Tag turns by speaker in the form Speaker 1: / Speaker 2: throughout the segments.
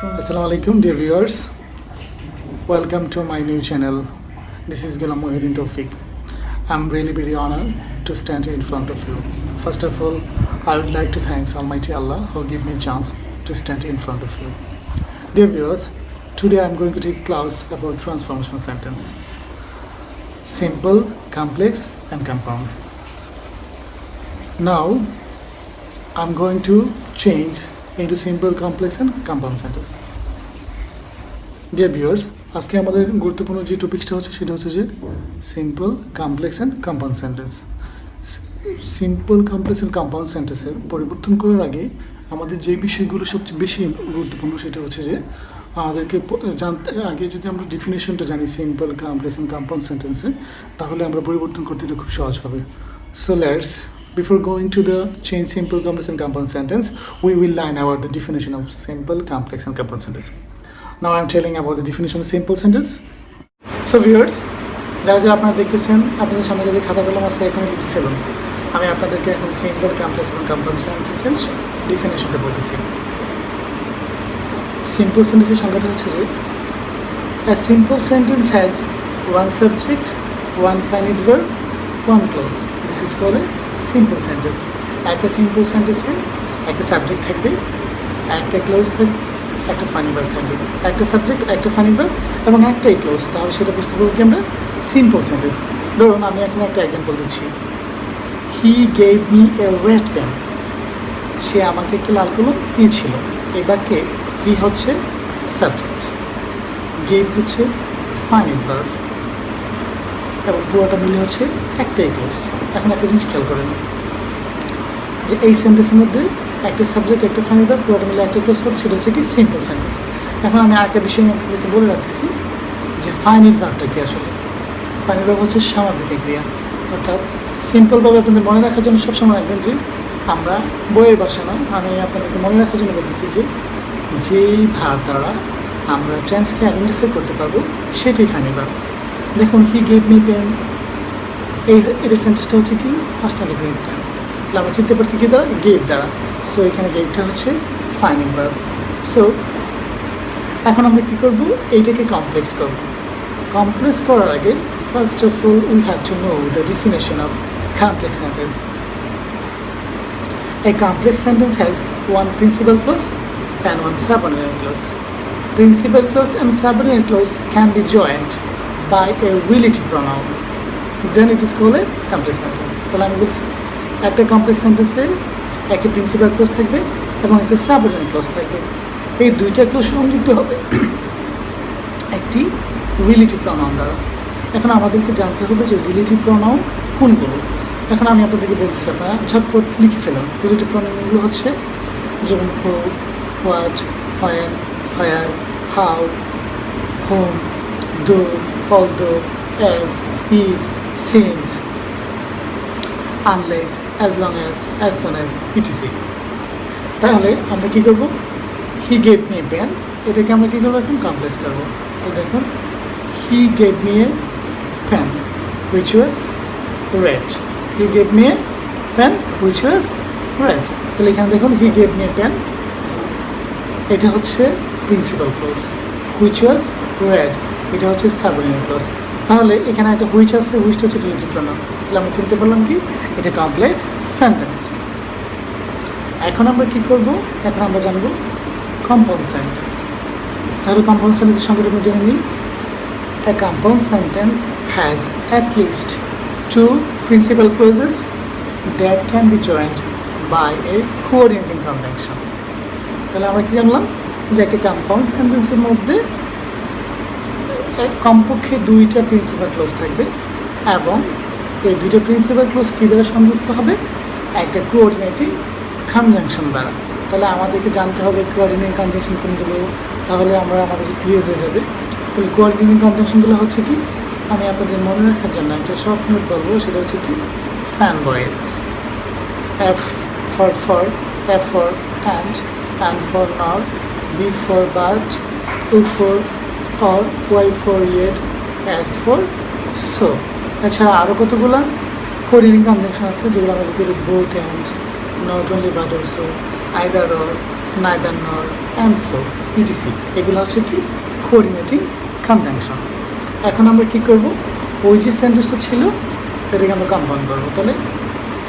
Speaker 1: Assalamu alaikum, dear viewers. Welcome to my new channel. This is Ghulam Muhyiddin Tawfiq. I'm really very honored to stand in front of you. First of all, I would like to thank Almighty Allah who gave me a chance to stand in front of you. Dear viewers, today I'm going to take a class about transformation sentence. Simple, complex, and compound. Now, I'm going to change into simple, complex, and compound sentence. Dear viewers, আজকে আমাদের গুরুত্বপূর্ণ যে টপিকটা হচ্ছে সেটা হচ্ছে যে simple, complex and compound sentence. Simple, complex and compound সেন্টেন্সের পরিবর্তন করার আগে আমাদের যে বিষয়গুলো সবচেয়ে বেশি গুরুত্বপূর্ণ সেটা হচ্ছে যে আমাদেরকে জানতে আগে যদি আমরা ডেফিনেশনটা জানি সিম্পল, কমপ্লেক্স অ্যান্ড কম্পাউন্ড সেন্টেন্সের, তাহলে আমরা পরিবর্তন করতে এটা খুব সহজ হবে। So let's before going to the change simple, complex, and compound sentence, we will learn about the definition of simple, complex, and compound sentence. Now I'm telling about the definition of simple sentence. So viewers, যারা যারা আপনারা দেখতেছেন, আপনাদের সামনে যদি খাতা কলম আছে এখানে লিখে ফেলুন। আমি আপনাদেরকে এখন সিম্পল, কমপ্লেক্স এবং কম্পাউন্ড সেন্টেন্সের ডেফিনেশনটা বলতেছি। সিম্পল সেন্টেন্সের সংজ্ঞাটা হচ্ছে যে a simple sentence has one subject, one finite verb, one clause. This is called a simple sentence. একটা সিম্পল সেন্টেন্সে একটা সাবজেক্ট থাকবে, একটা ক্লোজ থাকবে, একটা ফানি ভার্ব থাকবে, একটা সাবজেক্ট, একটা ফানি ভার্ব এবং একটাই ক্লোজ। তাহলে সেটা বুঝতে পারবো কি আমরা সিম্পল সেন্টেন্স। ধরুন আমি এখন একটা এক্সাম্পল দিচ্ছি, he gave me a red pen. সে আমাকে একটা লাল কলম দিয়েছিল। এই বাক্যে হি হচ্ছে সাবজেক্ট, গেভ হচ্ছে ফানি ভার্ব এবং পুরোটা মিলে হচ্ছে একটাই ক্লোজ। এখন একটা জিনিস খেয়াল করেন যে এই সেন্টেন্সের মধ্যে একটা সাবজেক্ট, একটা ফানি ভার্ব, পুরোটা মিলে একটা ক্লোজ করতে, সেটা হচ্ছে কি সিম্পল সেন্টেন্স। এখন আমি আরেকটা বিষয় আপনাদেরকে বলে রাখতেছি যে ফাইনাইট ভার্বটা কি আসলে। ফাইনাইট ভার্ব হচ্ছে সামাজিক ক্রিয়া, অর্থাৎ সিম্পলভাবে আপনাদের মনে রাখার জন্য সবসময় রাখবেন যে আমরা বইয়ের ভাষা না, আমি আপনাদেরকে মনে রাখার জন্য বলতেছি যে যেই ভার্ব দ্বারা আমরা টেন্সকে আইডেন্টিফাই করতে পারবো সেটাই ফাইনাইট ভার্ব। দেখুন হি গেভ মি পেন, এই সেন্টেন্সটা হচ্ছে কি ফার্স্ট ইনডিফিনিট টেন্স। তাহলে আমরা চিনতে পারছি কি দ্বারা, গেভ দ্বারা। সো এখানে গেভটা হচ্ছে ফাইনাইট ভার্ব। সো এখন আমরা কী করব, এইটাকে কমপ্লেক্স করব। কমপ্লেক্স করার আগে first of all we have to know the definition of complex sentence. A complex sentence has one principal clause and one subordinate clause. Principal clause and subordinate clause can be joined by a relative pronoun. Then it is called a complex sentence. তাহলে আমি বলছি একটা complex সেন্টেন্সে একটা principal clause থাকবে এবং একটা subordinate clause থাকবে। এই দুইটা ক্লজ সংযুক্ত হবে একটি রিলেটিভ প্রনাউন দ্বারা। এখন আমাদেরকে জানতে হবে যে রিলেটিভ প্রনাউন কোনগুলো। এখন আমি আপনাদেরকে বলছি, আপনারা ঝটপট লিখে ফেলুন। রিলেটিভ প্রনাউনগুলো হচ্ছে যেমন who, what, when, where, how, whom, though, although, as, if, since, unless, as long as soon as, etc. তাহলে আমরা কী করবো, he gave me a pen, এটাকে আমরা কী করবো এখন কমপ্লেক্স করবো। তো দেখুন he gave me a pen which was red, he gave me a pen which was red. তাহলে এখানে দেখুন he gave me a pen, এটা হচ্ছে principal clause, which was red এটা হচ্ছে সাবঅর্ডিনেট ক্লজ। তাহলে এখানে একটা হুইচ আছে, হুইচটা হচ্ছে রিলেটিভ প্রনাউন। তাহলে আমরা চিনতে পারলাম কি এটা কমপ্লেক্স সেন্টেন্স। এখন আমরা কি করব, এখন আমরা জানবো কম্পাউন্ড সেন্টেন্স। তাহলে কম্পাউন্ড সেন্টেন্সের সংজ্ঞাটা আমরা জেনে নিই। A compound sentence has at least two principal clauses that can be joined by a coordinating conjunction. তাহলে আমরা কি জানলাম যে একটা কম্পাউন্ড সেন্টেন্সের মধ্যে কমপক্ষে দুইটা প্রিন্সিপাল ক্লোজ থাকবে এবং এই দুইটা প্রিন্সিপাল ক্লোজ কী দ্বারা সংযুক্ত হবে, একটা কোঅর্ডিনেটিং কনজাংশন দ্বারা। তাহলে আমাদেরকে জানতে হবে কোঅর্ডিনেটিং কনজাংশন কোনগুলো, তাহলে আমাদের ক্লিয়ার হয়ে যাবে। তাহলে কোঅর্ডিনেটিং কনজাংশনগুলো হচ্ছে কি, আমি আপনাদের মনে রাখার জন্য একটা শর্ট নোট বলবো, সেটা হচ্ছে কি FANBOYS, F for, F for and for not, B for but, O for or y for yet, as for so। এছাড়া আরও কতগুলো কোঅর্ডিনেটিং কনজাংশন আছে যেগুলো আমরা ভিতরে both and, not only but also, either or, neither nor, and so etc, এগুলো হচ্ছে কি কোঅর্ডিনেটিং কনজাংশন। এখন আমরা কি করব, ওই যে সেন্টেন্সটা ছিল এটাকে আমরা কম্পাউন্ড করবো। তাহলে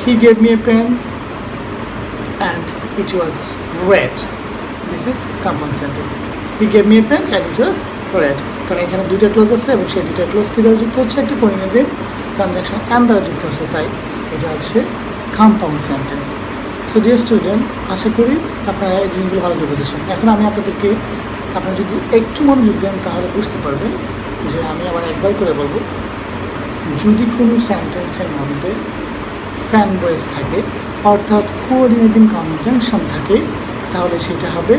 Speaker 1: he gave me a pen and it was red, this is compound sentence. He gave me a pen and it was red, কারণ এখানে দুইটা ক্লোজ আছে এবং সেই দুইটা ক্লোজ কী দ্বারা যুক্ত হচ্ছে, একটা কোঅর্ডিনেটিং কনজাংশন অ্যান্ড দ্বারা যুক্ত হচ্ছে, তাই এটা হচ্ছে compound sentence. So dear student, আশা করি আপনারা এই জিনিসগুলো ভালো করে বুঝেছেন। এখন আমি আপনাদেরকে, আপনারা যদি একটু মনোযোগ দেন তাহলে বুঝতে পারবেন যে আমি আবার একবার করে বলবো, যদি কোনো সেন্টেন্সের মধ্যে ফ্যান ভয়েস থাকে অর্থাৎ কোঅর্ডিনেটিং কনজাংশন থাকে তাহলে সেটা হবে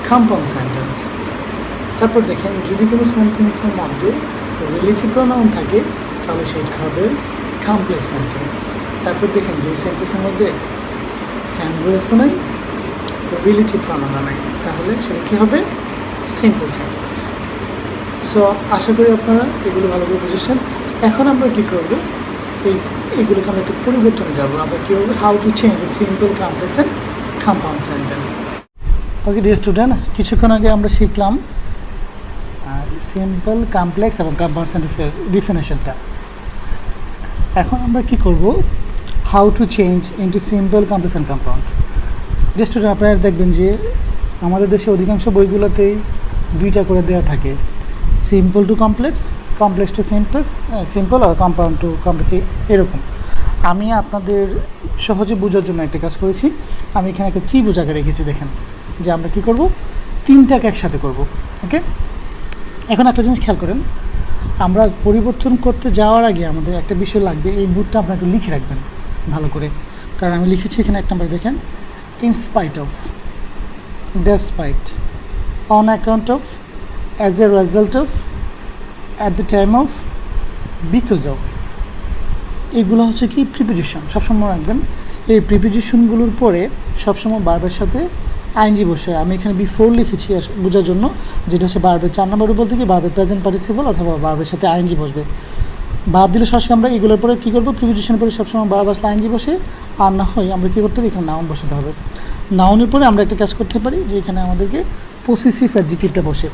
Speaker 1: কম্পাউন্ড সেন্টেন্স। তারপর দেখেন, যদি কোনো সেন্টেন্সের মধ্যে রিলেটিভ প্রোনাউন থাকে তাহলে সেটা হবে কমপ্লেক্স সেন্টেন্স। তারপর দেখেন, যে সেন্টেন্সের মধ্যে ফ্যান ভয়েসও নাই, রিলেটিভ প্রোনাউনও নাই, তাহলে সেটা কী হবে, সিম্পল সেন্টেন্স। সো আশা করি আপনারা এগুলো ভালো করে বুঝেছেন। এখন আমরা কী করবো, এইগুলোকে আমরা একটু পরিবর্তনে যাবো। আমরা কী করবো, how to change a simple, complex and compound sentence. Okay dear student, কিছুক্ষণ আগে আমরা শিখলাম সিম্পল, কমপ্লেক্স এবং কম্পাউন্ড সেন্টেন্সের ডিফিনেশনটা। এখন আমরা কী করব, how to change into simple, complex and compound. Dear student, আপনারা দেখবেন যে আমাদের দেশে অধিকাংশ বইগুলোতেই দুইটা করে দেওয়া থাকে, simple to complex, complex to simple আর কম্পাউন্ড টু কমপ্লেক্স, এরকম। আমি আপনাদের সহজে বোঝার জন্য একটা কাজ করেছি, আমি এখানে একটা ত্রিভুজ আঁকে রেখেছি। দেখেন যে আমরা কী করব, তিনটাকে একসাথে করব। ওকে, এখন একটা জিনিস খেয়াল করেন, আমরা পরিবর্তন করতে যাওয়ার আগে আমাদের একটা বিষয় লাগবে, এই মুডটা আপনারা একটু লিখে রাখবেন ভালো করে, কারণ আমি লিখেছি এখানে এক নম্বরে দেখেন, in spite of, despite, on account of, as a result of, at the time of, because of. এগুলো হচ্ছে কি প্রিপোজিশন, সবসময় রাখবেন। এই প্রিপোজিশনগুলোর পরে সবসময় বারবার সাথে আইএনজি বসে, আমি এখানে বিফোর লিখেছি বোঝার জন্য, যেটা হচ্ছে বারবার 4 নম্বর বলতে কি বারবার প্রেজেন্ট পার্টিসিপল অথবা বারবার সাথে আইএনজি বসবে। ভাব দিলে সরাসরি আমরা এগুলোর পরে কী করবো, প্রিপোজিশনের পরে সবসময় বারবার আইএনজি বসে, আর না হয় আমরা কী করতে হবে, এখানে নাউন বসাতে হবে। নাউনের পরে আমরা একটা কাজ করতে পারি যে এখানে আমাদেরকে পসেসিভ অ্যাডজেক্টিভটা বসে,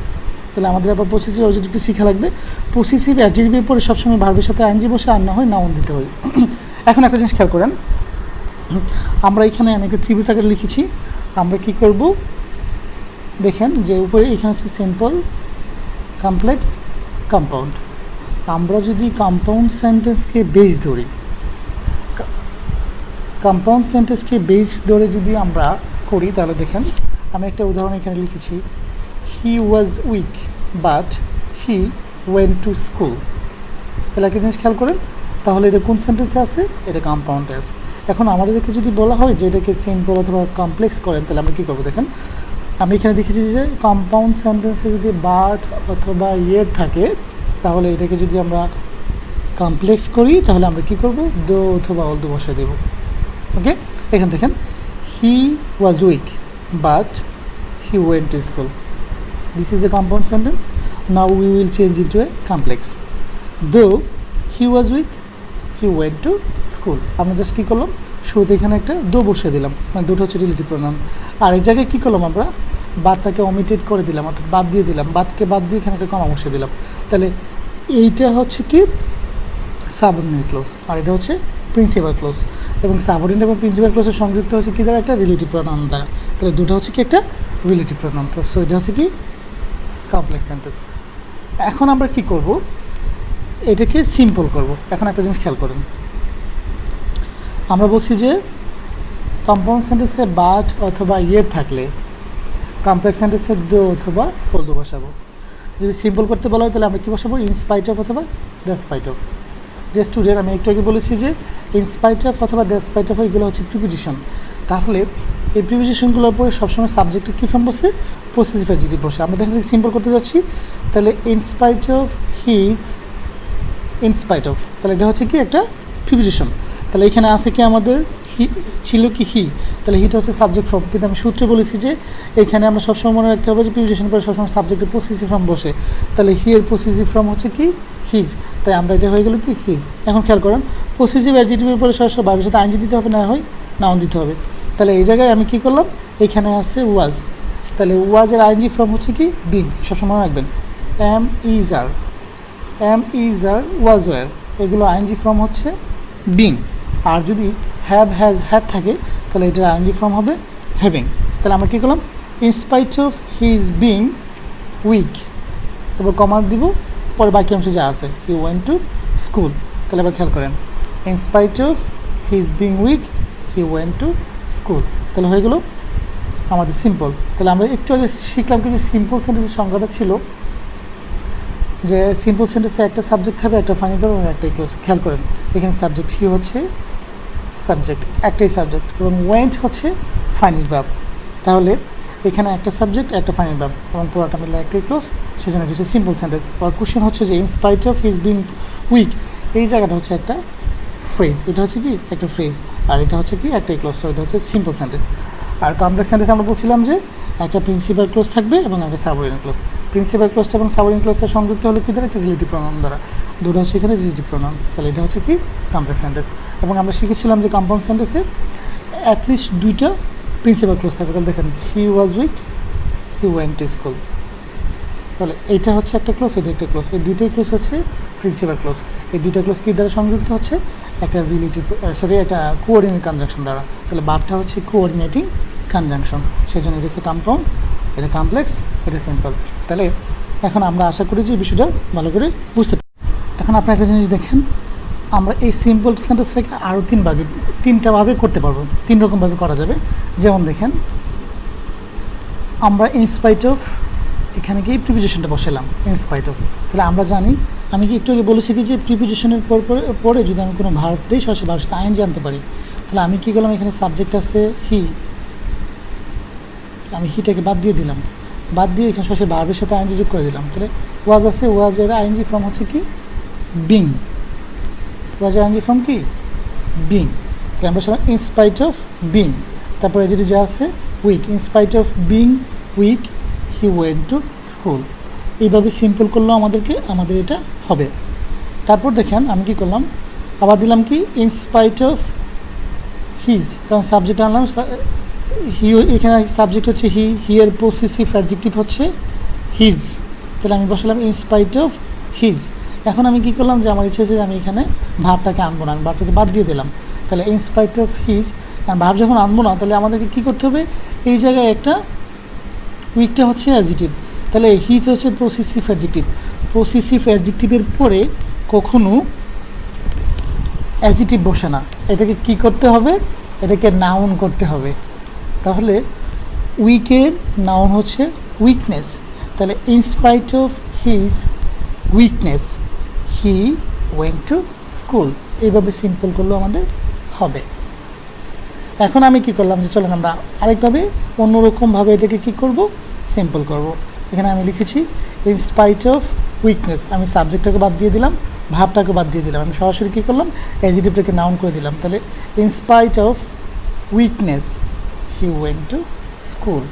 Speaker 1: তাহলে আমাদের আবার পসেসিভ অ্যাডজেক্টিভটা শেখা লাগবে। পসেসিভ অ্যাডজেক্টিভের পরে সবসময় ভার্বের সাথে আইএনজি বসে, আর না হয় নাউন দিতে হয়। এখন একটা জিনিস খেয়াল করেন, আমরা এখানে আমি একটা ত্রিভুজ আকারে লিখেছি, আমরা কি করব দেখেন যে উপরে এখানে হচ্ছে সিম্পল, কমপ্লেক্স, কম্পাউন্ড। আমরা যদি কম্পাউন্ড সেন্টেন্সকে বেস ধরি, কম্পাউন্ড সেন্টেন্সকে বেস ধরে যদি আমরা করি তাহলে দেখেন, আমি একটা উদাহরণ এখানে লিখেছি, he was weak but he went to school. তাহলে একটা জিনিস খেয়াল করেন, তাহলে এটা কোন সেন্টেন্সে আছে, এটা কম্পাউন্ডে আছে। এখন আমাদেরকে যদি বলা হয় যে এটাকে সিম্পল অথবা কমপ্লেক্স করেন, তাহলে আমরা কী করবো দেখেন, আমি এখানে দেখেছি যে কম্পাউন্ড সেন্টেন্সে যদি বাট অথবা ইয়ের থাকে তাহলে এটাকে যদি আমরা কমপ্লেক্স করি তাহলে আমরা কী করবো, দো অথবা অল দো বসায় দেবো। ওকে, এখানে দেখেন, he was weak but he went to school, this is a compound sentence. Now we will change into a complex, though he was weak he went to school. আমরা জাস্ট কী করলাম, শুরুতে এখানে একটা দো বসিয়ে দিলাম, মানে দুটো হচ্ছে রিলেটিভ প্রোনাউন। আর এই জায়গায় কী করলাম, আমরা বাদটাকে অমিটেড করে দিলাম, অর্থাৎ বাদ দিয়ে দিলাম, বাদকে বাদ দিয়ে এখানে একটা কমা বসিয়ে দিলাম। তাহলে এইটা হচ্ছে কি সাবঅর্ডিনেট ক্লোজ, আর এটা হচ্ছে প্রিন্সিপাল ক্লোজ। এবং সাবঅর্ডিনেট এবং প্রিন্সিপাল ক্লোজের সংযুক্ত হচ্ছে কী দ্বারা, একটা রিলেটিভ প্রোনাউন দ্বারা। তাহলে দুটো হচ্ছে কি একটা রিলেটিভ প্রোনাউন। তো সো এটা হচ্ছে কি কমপ্লেক্স সেন্টেন্স। এখন আমরা কি করব, এটাকে সিম্পল করব। এখন একটা জিনিস খেয়াল করেন, আমরা বলছি যে কম্পাউন্ড সেন্টেন্সে বাট অথবা ইয়ের থাকলে কমপ্লেক্স সেন্টেন্সে দো অথবা অল দো বসাবো। যদি সিম্পল করতে বলা হয় তাহলে আমরা কী বসাবো, ইনস্পাইট অফ অথবা ডেসপাইট অফ। যে স্টুডেন্ট, আমি একটু আগে বলেছি যে ইনস্পাইট অফ অথবা ডেসপাইট অফ এগুলো হচ্ছে প্রিপোজিশন। তাহলে এই প্রিপোজিশনগুলোর পরে সবসময় সাবজেক্টের কী ফর্ম বসে, পসেসিভ অ্যাডজেক্টিভ বসে। আমরা দেখেন সিম্পল করতে যাচ্ছি, তাহলে in spite of his, in spite of, তাহলে এটা হচ্ছে কি একটা প্রিপোজিশন। তাহলে এখানে আছে কি আমাদের হি ছিল কি হি, তাহলে হিটা হচ্ছে সাবজেক্ট ফর্ম। কিন্তু আমি সূত্রে বলেছি যে এখানে আমরা সবসময় মনে রাখতে হবে যে প্রিপোজিশন পরে সবসময় সাবজেক্টের পসেসিভ ফর্ম বসে। তাহলে হি এর পসেসিভ ফর্ম হচ্ছে কি হিজ, তাই আমরা এটা হয়ে গেল কি হিজ। এখন খেয়াল করেন, পসেসিভ অ্যাডজেক্টিভের পরে সরাসরি ভার্বের সাথে আইএনজি দিতে হবে, না হয় নাউন দিতে হবে। তাহলে এই জায়গায় আমি কি করলাম, এখানে আছে ওয়াজ, তাহলে ওয়াজের আইএনজি ফর্ম হচ্ছে কি বিং, সবসময় রাখবেন। Am is are, was were, এগুলো আইএনজি ফর্ম হচ্ছে বিং। আর যদি হ্যাভ হ্যাজ হ্যাড থাকে তাহলে এটার আইএনজি ফর্ম হবে হ্যাভিং। তাহলে আমরা কী করলাম, in spite of his being weak, তারপর কমা দিব, পরে বাকি অংশ যা আছে হি ওয়েন্ট টু স্কুল। তাহলে আবার খেয়াল করেন, in spite of his being weak he went to school. তাহলে হয়ে গেল আমাদের সিম্পল। তাহলে আমরা একটু আগে শিখলাম কি যে সিম্পল সেন্টেন্সের সংজ্ঞাটা ছিল যে সিম্পল সেন্টেন্সে একটা সাবজেক্ট হবে, একটা ফাইনাল ভার্ব এবং একটা ক্লোজ। খেয়াল করেন এখানে সাবজেক্ট হি হচ্ছে সাবজেক্ট, একটাই সাবজেক্ট, এবং ওয়েন্ট হচ্ছে ফাইনাল ভার্ব। তাহলে এখানে একটা সাবজেক্ট একটা ফাইনাল ভার্ব এবং পুরোটা মিলে একটাই ক্লোজ, সেজন্য এটা হচ্ছে সিম্পল সেন্টেন্স। আর কোশ্চেন হচ্ছে যে in spite of his being weak, এই জায়গাটা হচ্ছে একটা ফ্রেজ, এটা হচ্ছে কি একটা ফ্রেজ, আর এটা হচ্ছে কি একটাই ক্লোজ, তো এটা হচ্ছে সিম্পল সেন্টেন্স। আর কমপ্লেক্স সেন্টেন্স আমরা বলছিলাম যে একটা প্রিন্সিপাল ক্লোজ থাকবে এবং একটা সাবঅর্ডিনেট ক্লোজ। প্রিন্সিপাল ক্লোজটা এবং সাবঅর্ডিনেট ক্লোজটা সংযুক্ত হলো কি দ্বারা, একটা রিলেটিভ প্রোনাউন দ্বারা, দুটো হচ্ছে এখানে রিলেটিভ প্রোনাউন। তাহলে এটা হচ্ছে কি কমপ্লেক্স সেন্টেন্স। এবং আমরা শিখেছিলাম যে কম্পাউন্ড সেন্টেন্সে অ্যাটলিস্ট দুইটা প্রিন্সিপাল ক্লোজ থাকবে। তাহলে দেখেন he was weak, he went to school. তাহলে এইটা হচ্ছে একটা ক্লোজ, এটা একটা ক্লোজ, এই দুইটাই ক্লোজ হচ্ছে প্রিন্সিপাল ক্লোজ। এই দুইটা ক্লোজ কী দ্বারা সংযুক্ত হচ্ছে, একটা রিলেটিভ একটা কোঅর্ডিনেট কনজাংশন দ্বারা। তাহলে বারটা হচ্ছে কোঅর্ডিনেটিং কনজাংশন, সেই জন্য এটা হচ্ছে কম্পাউন্ড, এটা কমপ্লেক্স, এটা সিম্পল। তাহলে এখন আমরা আশা করি যে বিষয়টা ভালো করে বুঝতে পারি। এখন আপনি একটা জিনিস দেখেন, আমরা এই সিম্পল সেন্টেন্সটাকে আরও তিনটা ভাবে করতে পারবো, তিন রকমভাবে করা যাবে। যেমন দেখেন, আমরা ইনস্পাইট অফ, এখানে কি প্রিপোজিশনটা বসালাম ইনস্পাইট অফ। তাহলে আমরা জানি, আমি কি একটু আগে বলেছি কি যে প্রিপোজিশনের পরে যদি আমি কোনো ভার্ব দিই সরাসরি ভার্বের সাথে আইএনজি আনতে পারি। তাহলে আমি কী করলাম, এখানে সাবজেক্ট আছে হি, আমি হিটাকে বাদ দিয়ে দিলাম, বাদ দিয়ে এখানে সরাসরি ভার্বের সাথে আইএনজি যোগ করে দিলাম। তাহলে ওয়াজ আছে, ওয়াজের আইএনজি ফর্ম হচ্ছে কি বিং, ওয়াজের আইএনজি ফর্ম কি বিং। তাহলে আমরা বসালাম ইনস্পাইট অফ বিং, তারপরে যেটি যা আছে weak, in spite of being weak he went to school. এইভাবে সিম্পল করলেও আমাদের এটা হবে। তারপর দেখেন আমি কি করলাম, আবার দিলাম কি ইনস্পাইট অফ হিজ, কারণ সাবজেক্ট আনলাম, হি এখানে সাবজেক্ট হচ্ছে হি এর পসেসিভ অ্যাডজেক্টিভ হচ্ছে হিজ। তাহলে আমি বসালাম ইনস্পাইট অফ হিজ। এখন আমি কি করলাম যে আমার ইচ্ছে হচ্ছে যে আমি এখানে ভাবটাকে আনবো না, আমি ভাবটাকে বাদ দিয়ে দিলাম। তাহলে ইনস্পাইট অফ হিজ, আর ভাব যখন আনবো না তাহলে আমাদেরকে কী করতে হবে, এই জায়গায় একটা উইকটা হচ্ছে অ্যাডজেক্টিভ, তাহলে হিজ হচ্ছে পসেসিভ অ্যাডজেক্টিভ। পসেসিভ অ্যাডজেক্টিভের পরে কখনো অ্যাডজেক্টিভ বসে না, এটাকে কি করতে হবে, এটাকে নাউন করতে হবে। তাহলে উইকের নাউন হচ্ছে উইকনেস। তাহলে in spite of his weakness he went to school. এইভাবে সিম্পল করলেও আমাদের হবে। এখন আমি কি করলাম যে চলেন আমরা আরেকভাবে অন্যরকমভাবে এটাকে কি করব, সিম্পল করব। এখানে আমি লিখেছি ইনস্পাইট অফ উইকনেস, আমি সাবজেক্টটাকে বাদ দিয়ে দিলাম, ভাবটাকে বাদ দিয়ে দিলাম, আমি সরাসরি কী করলাম অ্যাডজেক্টিভটাকে নাউন করে দিলাম। তাহলে in spite of weakness he went to school.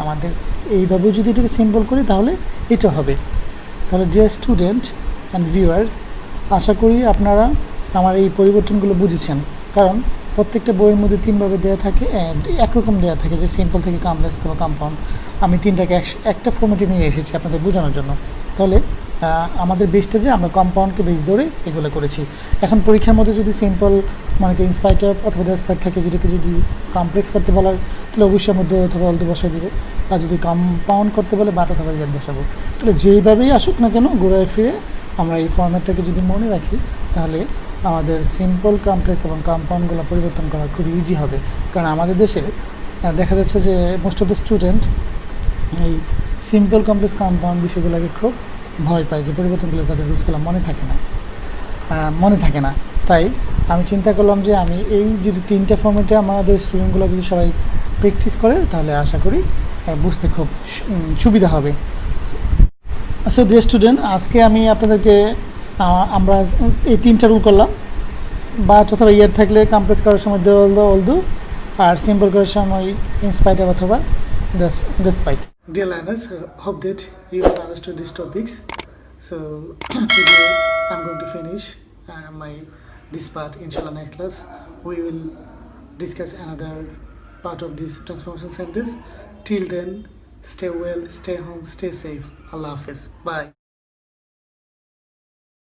Speaker 1: আমাদের এইভাবে যদি এটাকে সিম্পল করি তাহলে এটা হবে। তাহলে ডিয়ার স্টুডেন্ট অ্যান্ড ভিউয়ার্স, আশা করি আপনারা আমার এই পরিবর্তনগুলো বুঝেছেন, কারণ প্রত্যেকটা বইয়ের মধ্যে তিনভাবে দেওয়া থাকে, একরকম দেওয়া থাকে যে সিম্পল থেকে কমপ্লেক্স অথবা কম্পাউন্ড। আমি তিনটাকে একটা ফর্মেটে নিয়ে এসেছি আপনাদের বোঝানোর জন্য। তাহলে আমাদের বেসটা যে আমরা কম্পাউন্ডকে বেস ধরে এগুলো করেছি। এখন পরীক্ষার মধ্যে যদি সিম্পল মানে কি ইনস্পাইট অফ অথবা ডেসপাইট থাকে, যেটাকে যদি কমপ্লেক্স করতে বলা হয় তাহলে অবশ্যই মধ্যে অথবা অলদো বসাই দেবো, আর যদি কম্পাউন্ড করতে বলে বাট অথবা ইয়ার বসাবো। তাহলে যেইভাবেই আসুক না কেন ঘুরে ফিরে আমরা এই ফর্ম্যাটটাকে যদি মনে রাখি তাহলে আমাদের সিম্পল, কমপ্লেক্স এবং কম্পাউন্ডগুলো পরিবর্তন করা খুব ইজি হবে। কারণ আমাদের দেশে দেখা যাচ্ছে যে মোস্ট অফ দ্য স্টুডেন্ট এই সিম্পল, কমপ্লেক্স, কম্পাউন্ড বিষয়গুলোকে খুব ভয় পায়, যে পরিবর্তনগুলো তাদের রুলসগুলো মনে থাকে না। তাই আমি চিন্তা করলাম যে আমি এই যদি তিনটা ফর্মেটে আমাদের স্টুডেন্টগুলো যদি সবাই প্র্যাকটিস করে তাহলে আশা করি বুঝতে খুব সুবিধা হবে। সো ডিয়ার স্টুডেন্ট, আজকে আমি আপনাদেরকে আমরা এই তিনটা রুল করলাম, বাট অথবা ইয়ার থাকলে কমপ্লেক্স করার সময় অলদো, আর সিম্পল করার সময় ইনস্পাইট অথবা despite. Dear learners, hope that you have understood these topics. So today I'm going to finish this part. Inshallah, next class we will discuss another part of this transformation sentence. Till then, Stay well, stay home, stay safe. Allah Hafiz. Bye.